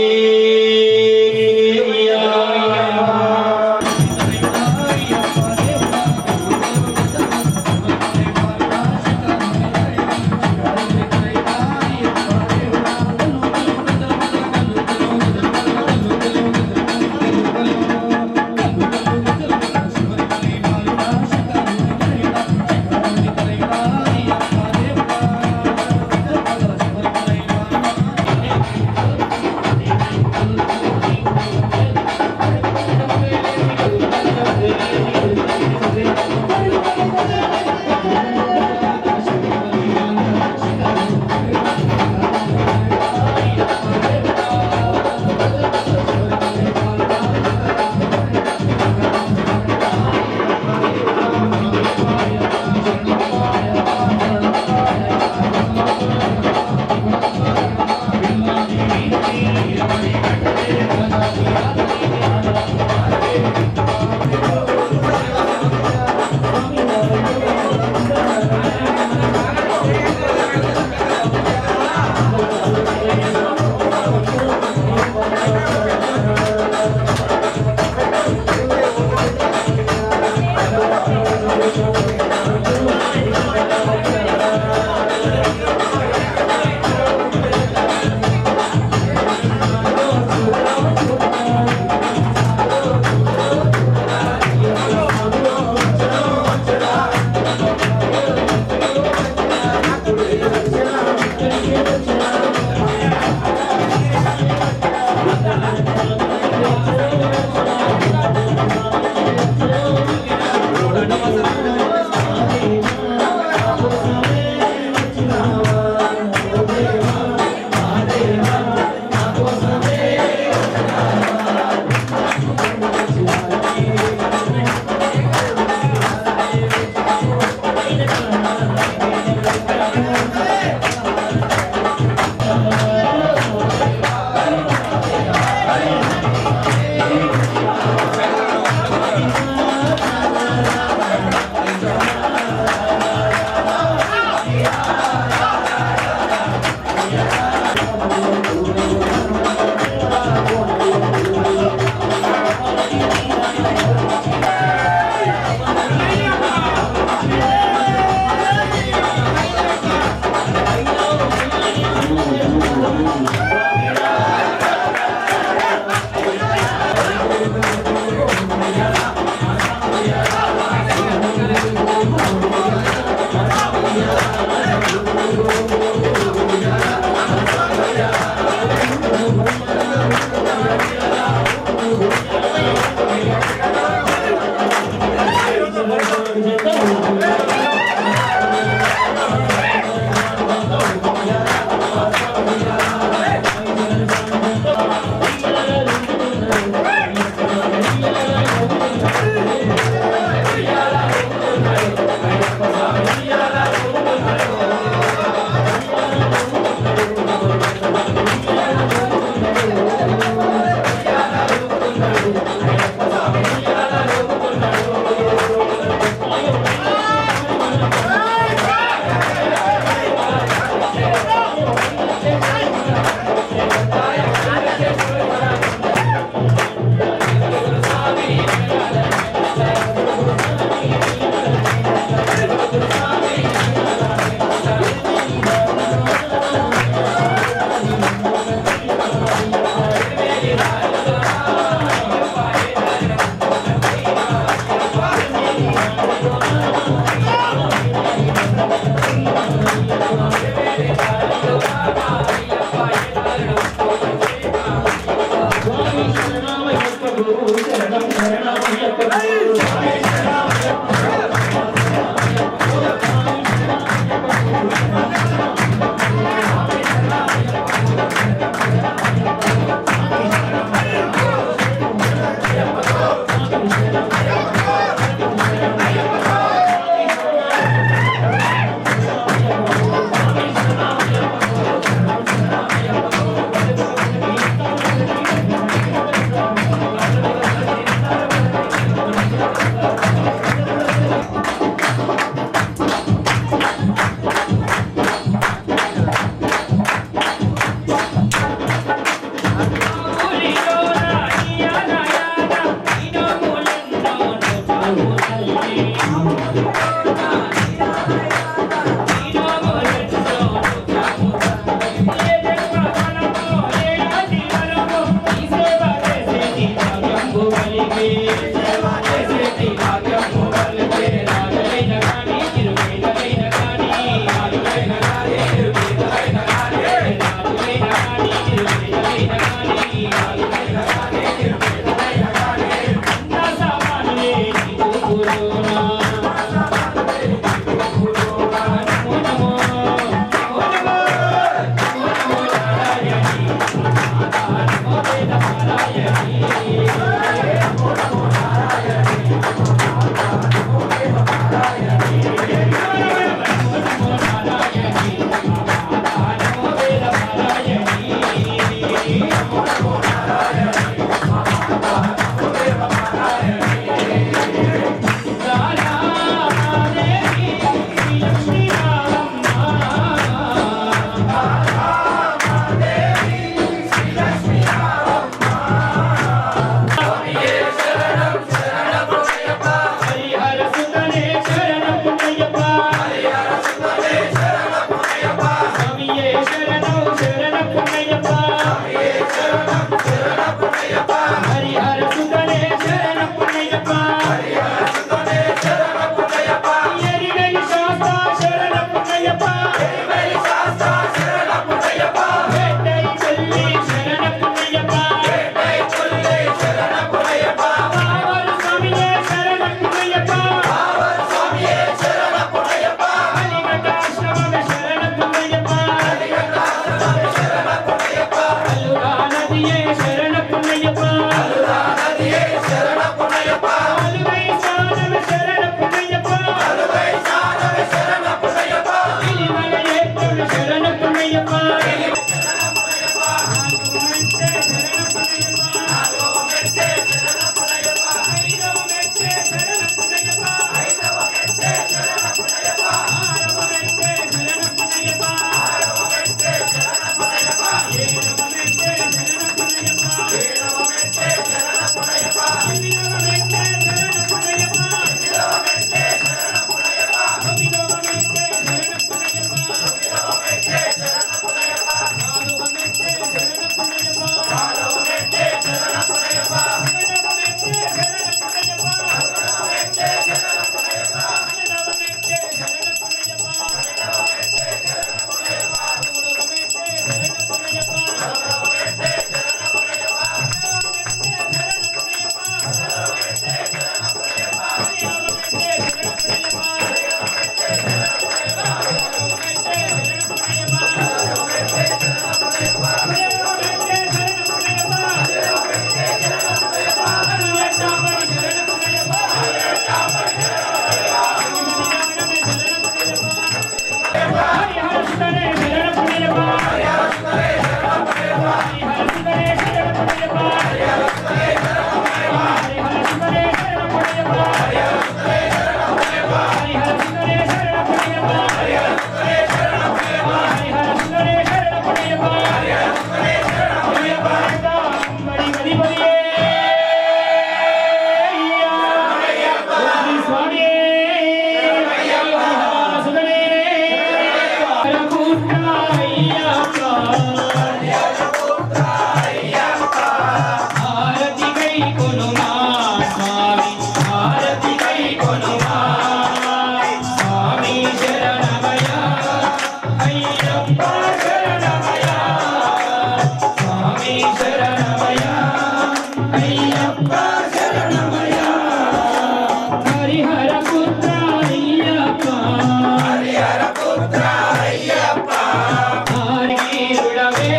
ఆరిరుడవే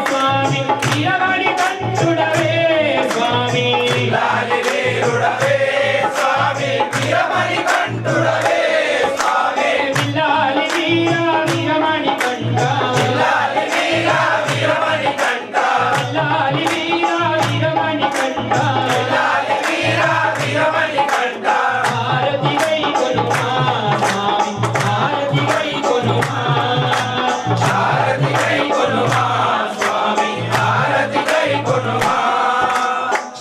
స్వామి వీరమణి కంఠుడవే స్వామి బిల్లాలి వీర వీరమణి కంఠ బిల్లాలి వీర వీరమణి కంఠ హారతి వై కొనుమా స్వామి హారతి వై కొనుమా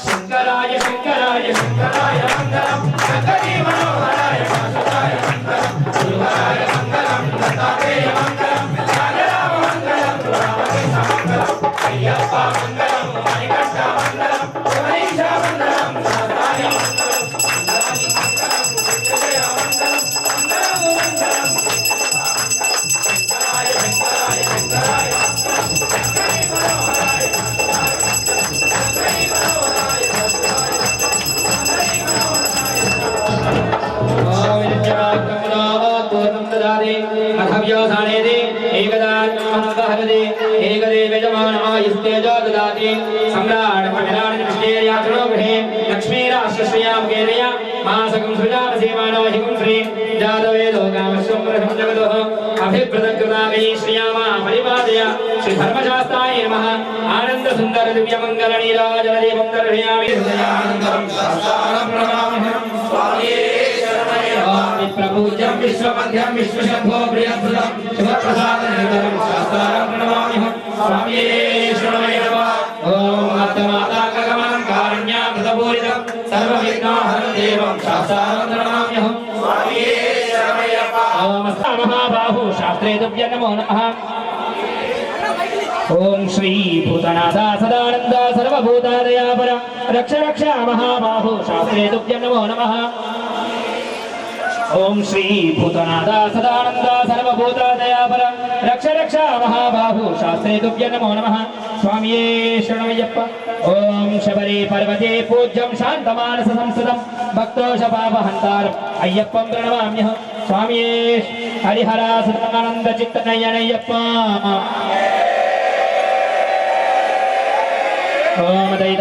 శంకరాయ శంకరాయ శంకరాయ మంగళం శంకరీ మనోహరాయ శాశ్వతాయ మంగళం గురువరాయ మంగళం దత్తాత్రేయ మంగళం రాజరామ మంగళం రామకృష్ణ మంగళం అయ్యప్ప మంగళం మణికంఠ మంగళం శబరీశ మంగళం శాస్త్రాయ మంగళం మంగళాని మంగళం విజయ మంగళం మంగళం మంగళం శంకరాయ శంకరాయ శంకరాయ మంగళం శంకరీ మనోహరాయ శ్రీ ధర్మశాస్త్రాయ నమః ఆనంద సుందర దివ్య మంగళ నీరాజన దీపం దర్శయామి హృదయానందం శాస్త్రారం ప్రణామ్యహం ప్రపూజ్యం విశ్వమధ్యం విశ్వశంభో ప్రియసుతం శివప్రసాదనిధరం శాస్త్రారం ప్రణమామ్యహం స్వామియే శరణమయ్య నమః ఓం ఆత్మాతాకగమనం కారుణ్యామృతపూరితం సర్వవిఘ్నోహరం దేవం శాస్త్రారం ప్రణమామ్యహం స్వామియే శరణమయ్య ఓం మహాబాహు శాస్త్రే తుభ్య నమో నమః ఓం శ్రీ భూతనాథ సదానంద సర్వభూతాదయాపర రక్ష రక్ష మహాబాహు శాస్త్రే తుభ్యం నమో నమః ఓం శ్రీ భూతనాథ సదానంద సర్వభూతాదయాపర రక్ష రక్ష మహాబాహు శాస్త్రే తుభ్యం నమో నమః స్వామియే శరణమయ్యప్ప ఓం శబరి పర్వతే పూజ్యం శాంతమానస సంస్థితం భక్తోష పాపహంతారం అయ్యప్పం ప్రణమామ్యహం స్వామియే హరిహర సదానంద చిత్తనయనయ్యప్ప ఓం దైత